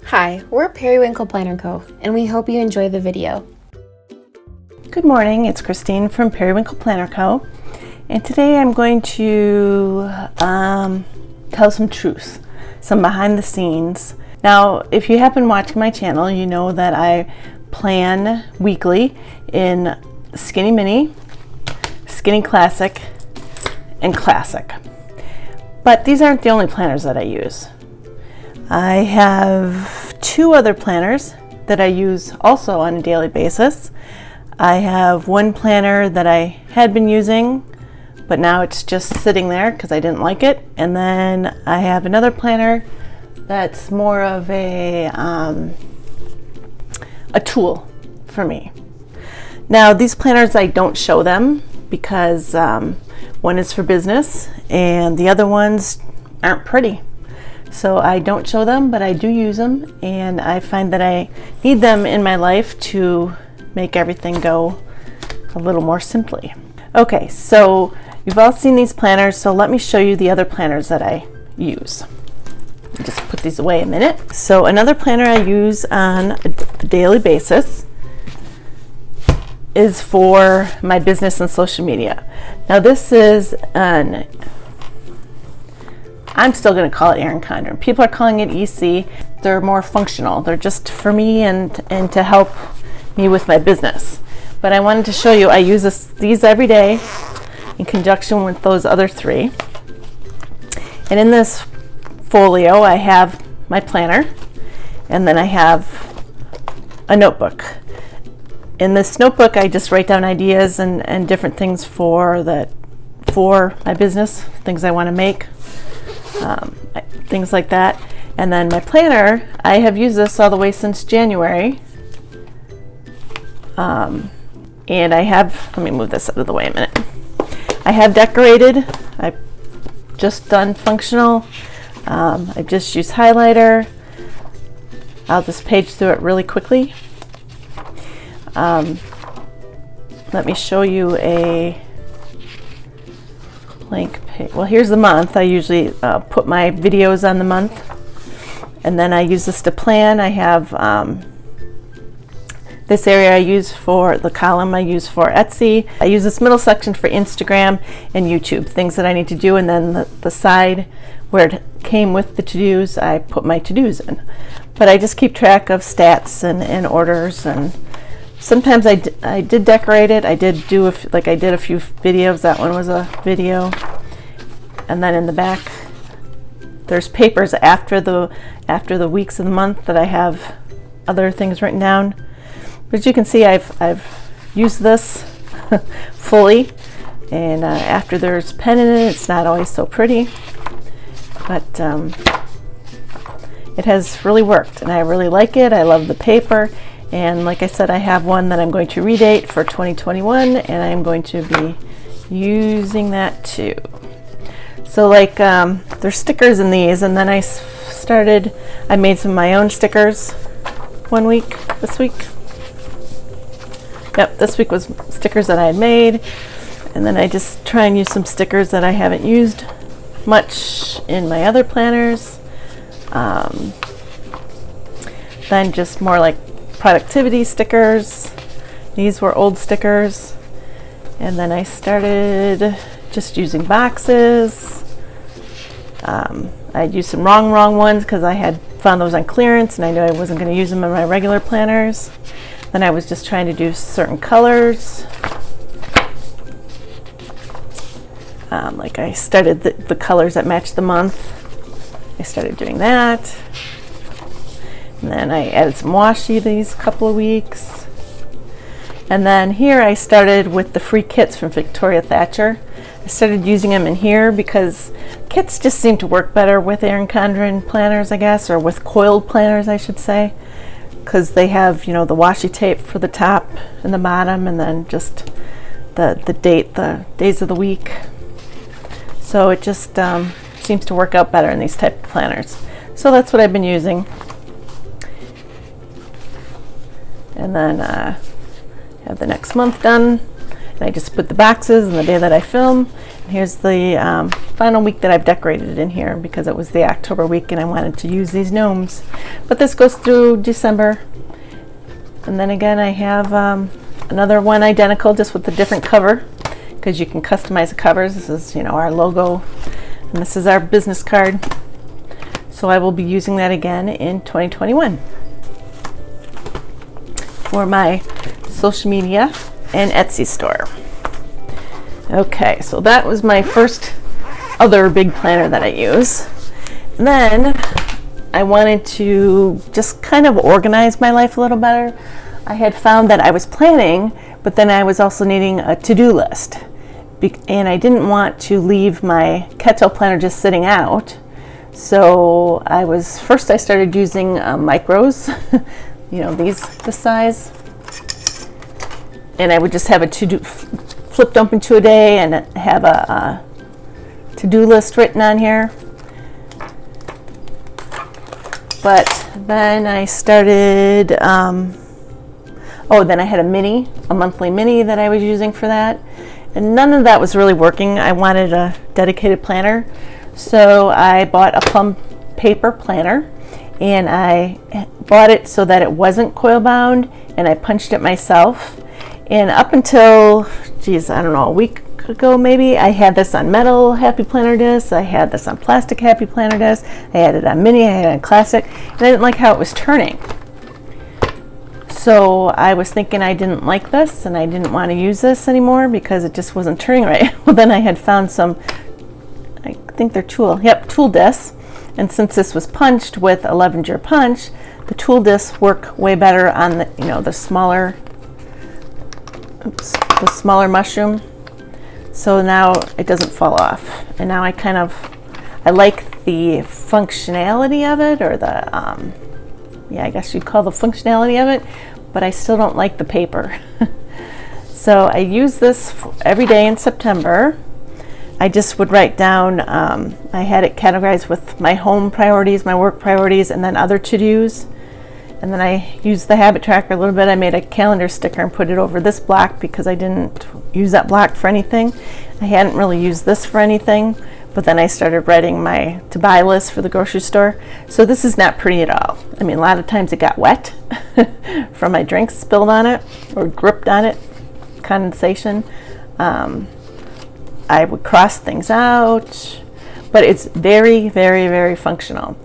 Hi, we're Periwinkle Planner Co., and we hope you enjoy the video. Good morning, it's Christine from Periwinkle Planner Co. And today I'm going to tell some truths, some behind the scenes. Now, if you have been watching my channel, you know that I plan weekly in Skinny Mini, Skinny Classic, and Classic. But these aren't the only planners that I use. I have two other planners that I use also on a daily basis. I have one planner that I had been using, but now it's just sitting there because I didn't like it. And then I have another planner that's more of a tool for me. Now these planners, I don't show them because one is for business and the other ones aren't pretty. So I don't show them, but I do use them, and I find that I need them in my life to make everything go a little more simply. Okay, so you've all seen these planners, so let me show you the other planners that I use. Just put these away a minute. So another planner I use on a daily basis is for my business and social media. Now this is I'm still going to call it Erin Condren. People are calling it EC. They're more functional. They're just for me and to help me with my business. But I wanted to show you, I use these every day in conjunction with those other three. And in this folio, I have my planner, and then I have a notebook. In this notebook, I just write down ideas and different things for my business, things I want to make. Things like that. And then my planner, I have used this all the way since January. And I have, let me move this out of the way a minute. I have decorated. I've just done functional. I've just used highlighter. I'll just page through it really quickly. Let me show you a blank page. Well, here's the month. I usually put my videos on the month, and then I use this to plan. I have this area I use for the column I use for Etsy. I use this middle section for Instagram and YouTube, things that I need to do, and then the side where it came with the to-dos, I put my to-dos in. But I just keep track of stats and orders, and sometimes I did decorate it. I did do a few videos. That one was a video. And then in the back, there's papers after the weeks of the month that I have other things written down. But as you can see, I've used this fully. And after there's pen in it, it's not always so pretty. But it has really worked, and I really like it. I love the paper. And like I said, I have one that I'm going to redate for 2021, and I'm going to be using that too. So like there's stickers in these, and then I made some of my own stickers this week. Yep, this week was stickers that I had made, and then I just try and use some stickers that I haven't used much in my other planners. Then just more like productivity stickers. These were old stickers, and then I started just using boxes. I'd used some wrong ones because I had found those on clearance and I knew I wasn't going to use them in my regular planners. Then I was just trying to do certain colors. Like I started the colors that matched the month. I started doing that. And then I added some washi these couple of weeks. And then here I started with the free kits from Victoria Thatcher. I started using them in here because kits just seem to work better with Erin Condren planners, I guess, or with coiled planners, I should say, because they have, the washi tape for the top and the bottom, and then just the days of the week. So it just seems to work out better in these type of planners. So that's what I've been using. And then have the next month done, and I just put the boxes and the day that I film, Here's the final week that I've decorated in here because it was the October week and I wanted to use these gnomes. But this goes through December. And then again, I have another one identical, just with a different cover, because you can customize the covers. This is, our logo, and this is our business card. So I will be using that again in 2021 for my social media and Etsy store. Okay, so that was my first other big planner that I use. And then I wanted to just kind of organize my life a little better. I had found that I was planning, but then I was also needing a to-do list. And I didn't want to leave my Kettle planner just sitting out. So I started using micros, this size. And I would just have a to-do flipped open to a day and have a to-do list written on here. But then I started, then I had a monthly mini that I was using for that. And none of that was really working. I wanted a dedicated planner. So I bought a Plum Paper planner, and I bought it so that it wasn't coil bound, and I punched it myself. And up until, a week ago maybe, I had this on metal Happy Planner discs, I had this on plastic Happy Planner discs, I had it on mini, I had it on classic, and I didn't like how it was turning. So I was thinking I didn't like this and I didn't want to use this anymore because it just wasn't turning right. Well, then I had found some, I think they're tool discs, and since this was punched with a Levenger punch, the tool discs work way better on the smaller mushroom, so now it doesn't fall off. And now I like the functionality of it, or the I guess you'd call the functionality of it, but I still don't like the paper. So I use this every day in September. I just would write down, I had it categorized with my home priorities, my work priorities, and then other to-dos. And then I used the habit tracker a little bit. I made a calendar sticker and put it over this block because I didn't use that block for anything. I hadn't really used this for anything, but then I started writing my to-buy list for the grocery store. So this is not pretty at all. I mean, a lot of times it got wet from my drinks spilled on it or dripped on it, condensation. I would cross things out, but it's very, very, very functional.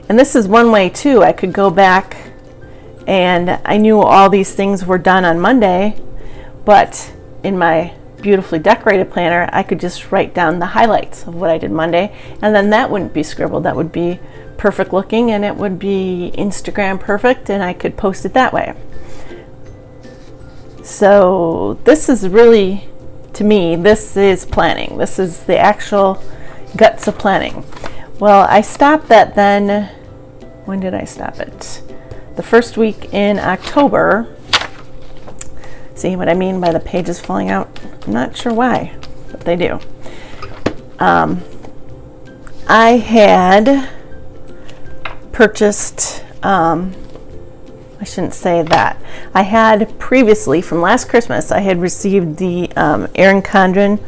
And this is one way too. I could go back, and I knew all these things were done on Monday, but in my beautifully decorated planner, I could just write down the highlights of what I did Monday, and then that wouldn't be scribbled. That would be perfect looking, and it would be Instagram perfect, and I could post it that way. So this is really, to me, this is planning. This is the actual guts of planning. Well, I stopped that then. When did I stop it? The first week in October. See what I mean by the pages falling out? I'm not sure why, but they do. I had purchased, I shouldn't say that. I had previously, from last Christmas, I had received the Erin Condren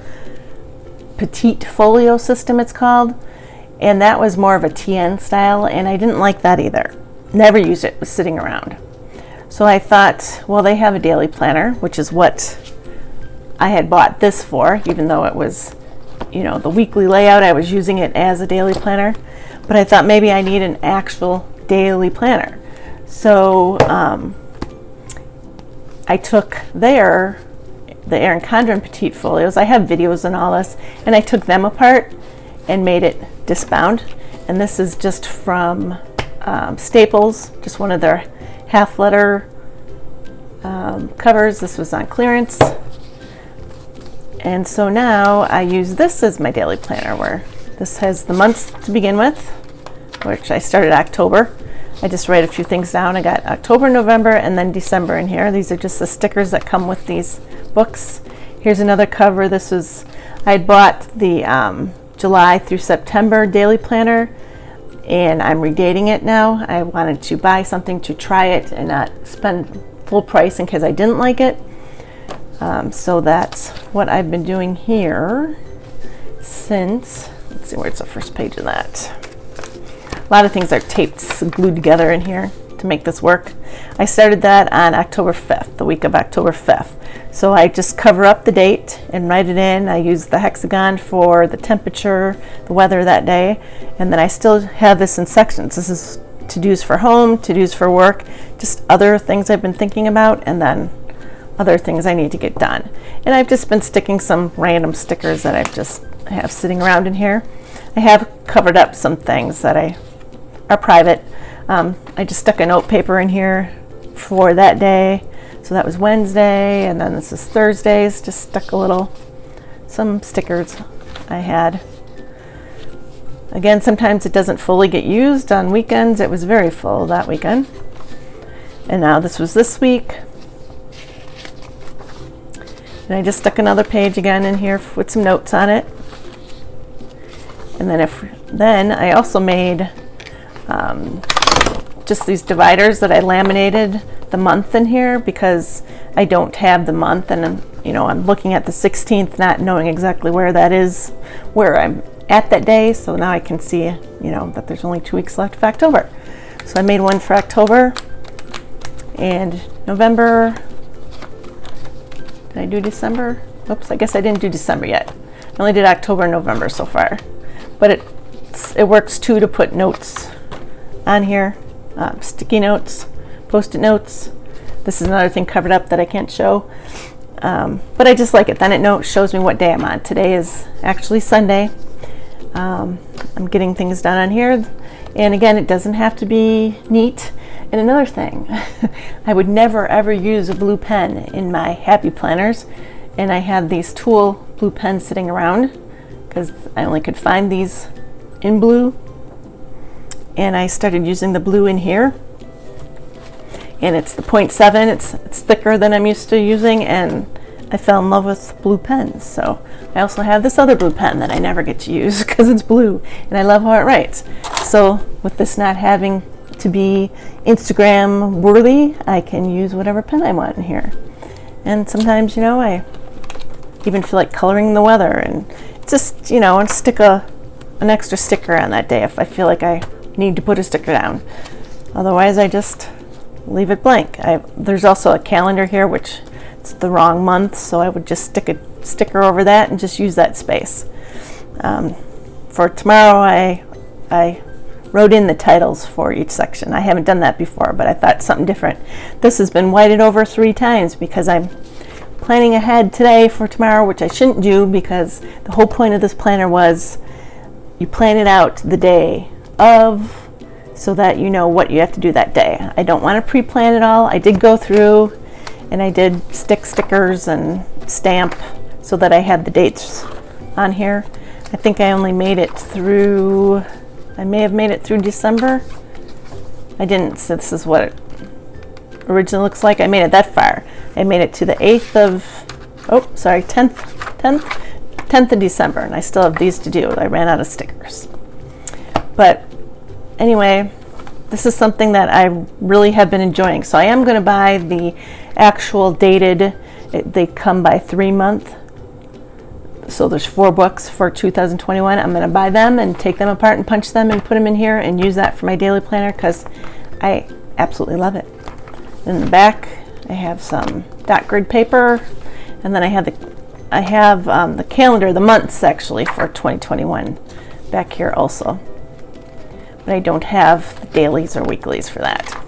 Petite Folio system, it's called. And that was more of a TN style, and I didn't like that either. Never used it, was sitting around. So I thought, well, they have a daily planner, which is what I had bought this for, even though it was, the weekly layout, I was using it as a daily planner. But I thought maybe I need an actual daily planner. So I took the Erin Condren Petite Folios, I have videos and all this, and I took them apart and made it discbound. And this is just from Staples, just one of their half letter covers. This was on clearance. And so now I use this as my daily planner, where this has the months to begin with, which I started October. I just write a few things down. I got October, November, and then December in here. These are just the stickers that come with these books. Here's another cover. This was, I had bought the July through September daily planner, and I'm redating it now. I wanted to buy something to try it and not spend full price in case I didn't like it. So that's what I've been doing here. since, let's see, where's the first page of that? A lot of things are taped, glued together in here to make this work. I started that on October 5th, the week of October 5th. So I just cover up the date and write it in. I use the hexagon for the temperature, the weather that day, and then I still have this in sections. This is to-dos for home, to-dos for work, just other things I've been thinking about, and then other things I need to get done. And I've just been sticking some random stickers that I just have sitting around in here. I have covered up some things that are private. I just stuck a note paper in here for that day. So that was Wednesday, and then this is Thursdays. Just stuck some stickers I had. Again, sometimes it doesn't fully get used on weekends. It was very full that weekend. And now this was this week. And I just stuck another page again in here with some notes on it. And then I also made just these dividers that I laminated the month in here because I don't have the month, and I'm looking at the 16th, not knowing exactly where that is, where I'm at that day. So now I can see, that there's only 2 weeks left of October. So I made one for October and November. Did I do December? Oops, I guess I didn't do December yet. I only did October and November so far. But it works too to put notes on here, sticky notes, post-it notes. This is another thing covered up that I can't show. But I just like it. Then it shows me what day I'm on. Today is actually Sunday. I'm getting things done on here. And again, it doesn't have to be neat. And another thing, I would never ever use a blue pen in my happy planners. And I had these Tool blue pens sitting around because I only could find these in blue. And I started using the blue in here. And it's the 0.7, it's thicker than I'm used to using, and I fell in love with blue pens. So I also have this other blue pen that I never get to use because it's blue, and I love how it writes. So with this not having to be Instagram worthy, I can use whatever pen I want in here. And sometimes, I even feel like coloring the weather, and just, and stick an extra sticker on that day if I feel like I need to put a sticker down. Otherwise, I just leave it blank. There's also a calendar here, which it's the wrong month, so I would just stick a sticker over that and just use that space. For tomorrow, I wrote in the titles for each section. I haven't done that before, but I thought something different. This has been whited over 3 times because I'm planning ahead today for tomorrow, which I shouldn't do because the whole point of this planner was you plan it out the day of, so that you know what you have to do that day. I don't want to pre-plan it all. I did go through and I did stick stickers and stamp so that I had the dates on here. I think I only made it through, I may have made it through December. I didn't, so this is what it originally looks like. I made it that far. I made it to the 10th of December, and I still have these to do. I ran out of stickers. But anyway, this is something that I really have been enjoying. So I am going to buy the actual dated, they come by 3 month. So there's 4 books for 2021. I'm going to buy them and take them apart and punch them and put them in here and use that for my daily planner because I absolutely love it. In the back, I have some dot grid paper, and then I have the calendar, the months actually for 2021 back here also. But I don't have the dailies or weeklies for that.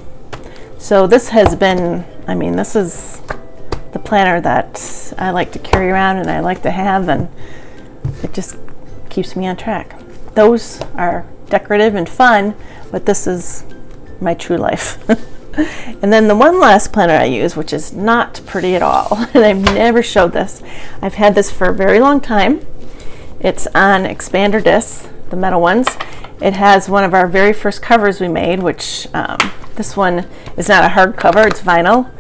So this has been, this is the planner that I like to carry around and I like to have, and it just keeps me on track. Those are decorative and fun, but this is my true life. And then the one last planner I use, which is not pretty at all, and I've never showed this. I've had this for a very long time. It's on expander discs, the metal ones. It has one of our very first covers we made, which this one is not a hard cover, it's vinyl.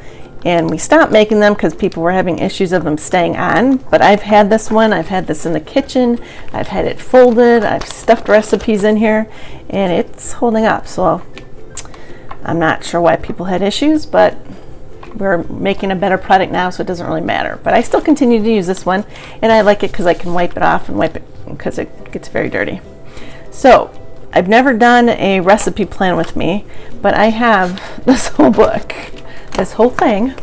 And we stopped making them because people were having issues of them staying on. But I've had this one, I've had this in the kitchen, I've had it folded, I've stuffed recipes in here, and it's holding up. So I'm not sure why people had issues, but we're making a better product now, so it doesn't really matter. But I still continue to use this one, and I like it because I can wipe it off and wipe it because it gets very dirty. So I've never done a recipe plan with me, but I have this whole book. This whole thing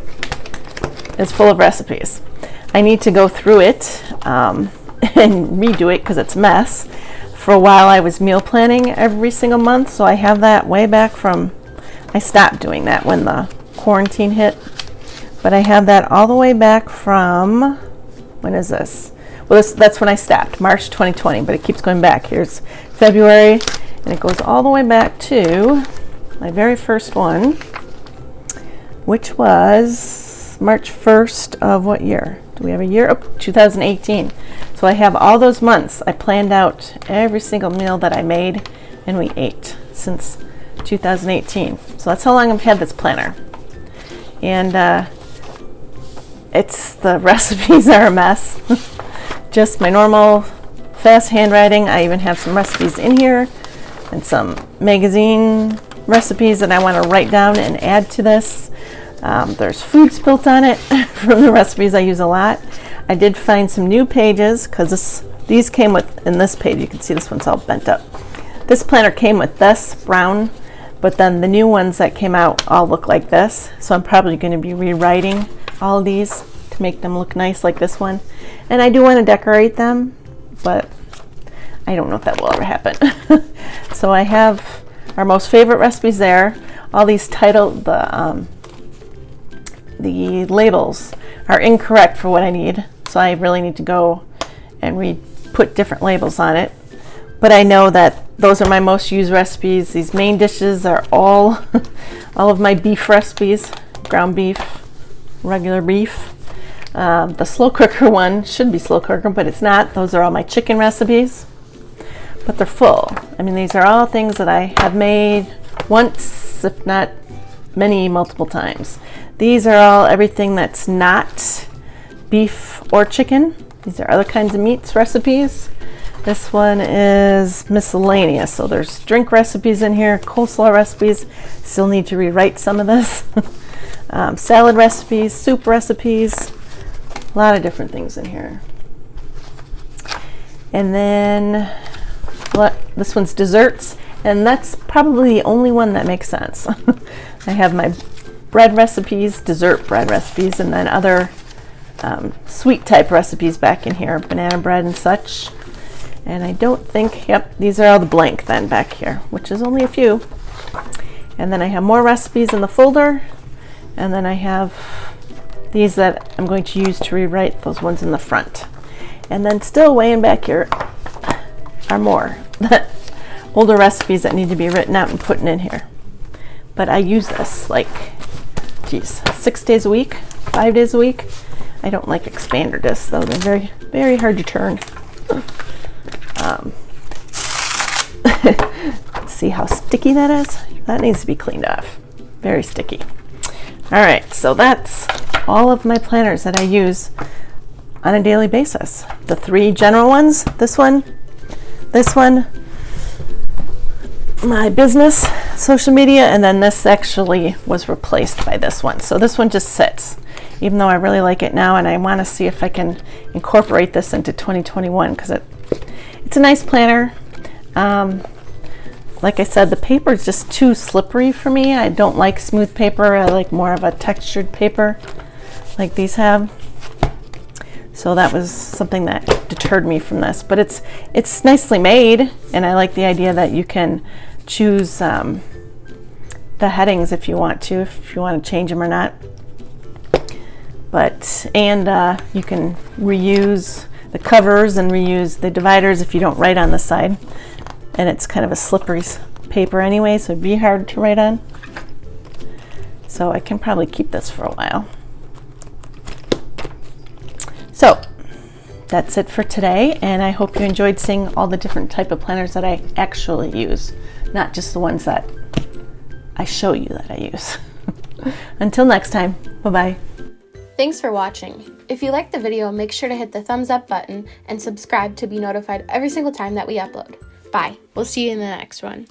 is full of recipes. I need to go through it and redo it because it's a mess. For a while I was meal planning every single month, so I have that way back from, I stopped doing that when the quarantine hit, but I have that all the way back from, when is this? Well, that's when I stopped, March 2020, but it keeps going back. Here's February, and it goes all the way back to my very first one, which was March 1st of what year? Do we have a year? Oh, 2018. So I have all those months. I planned out every single meal that I made and we ate since 2018. So that's how long I've had this planner. And the recipes are a mess. Just my normal fast handwriting. I even have some recipes in here and some magazine recipes that I want to write down and add to this. There's food spilt on it from the recipes I use a lot. I did find some new pages because these came with, in this page, you can see this one's all bent up. This planner came with this brown, but then the new ones that came out all look like this. So I'm probably going to be rewriting all of these to make them look nice like this one. And I do want to decorate them, but I don't know if that will ever happen. So I have our most favorite recipes there. All these the labels are incorrect for what I need, so I really need to go and put different labels on it. But I know that those are my most used recipes. These main dishes are all of my beef recipes, ground beef, regular beef. The slow cooker one should be slow cooker, but it's not. Those are all my chicken recipes, but they're full. I mean, these are all things that I have made once, if not multiple times. These are all everything that's not beef or chicken. These are other kinds of meats recipes. This one is miscellaneous, so there's drink recipes in here, coleslaw recipes. Still need to rewrite some of this. Salad recipes, soup recipes, a lot of different things in here. And then this one's desserts, and that's probably the only one that makes sense. I have my bread recipes, dessert bread recipes, and then other sweet type recipes back in here, banana bread and such. And I don't think, yep, these are all the blank then back here, which is only a few. And then I have more recipes in the folder, and then I have these that I'm going to use to rewrite those ones in the front. And then still way in back here are more older recipes that need to be written out and put in here. But I use this like, 6 days a week, 5 days a week. I don't like expander discs though. They're very, very hard to turn. See how sticky that is? That needs to be cleaned off. Very sticky. All right, so that's all of my planners that I use on a daily basis. The 3 general ones, this one, my business, social media, and then this actually was replaced by this one. So this one just sits, even though I really like it now, and I want to see if I can incorporate this into 2021 because it's a nice planner. Like I said, the paper is just too slippery for me. I don't like smooth paper. I like more of a textured paper like these have. So that was something that deterred me from this. But it's nicely made, and I like the idea that you can choose the headings if you want to change them or not. But you can reuse the covers and reuse the dividers if you don't write on the side. And it's kind of a slippery paper anyway, so it'd be hard to write on. So I can probably keep this for a while. So that's it for today, and I hope you enjoyed seeing all the different type of planners that I actually use, not just the ones that I show you that I use. Until next time, bye-bye. Thanks for watching. If you liked the video, make sure to hit the thumbs up button and subscribe to be notified every single time that we upload. Bye. We'll see you in the next one.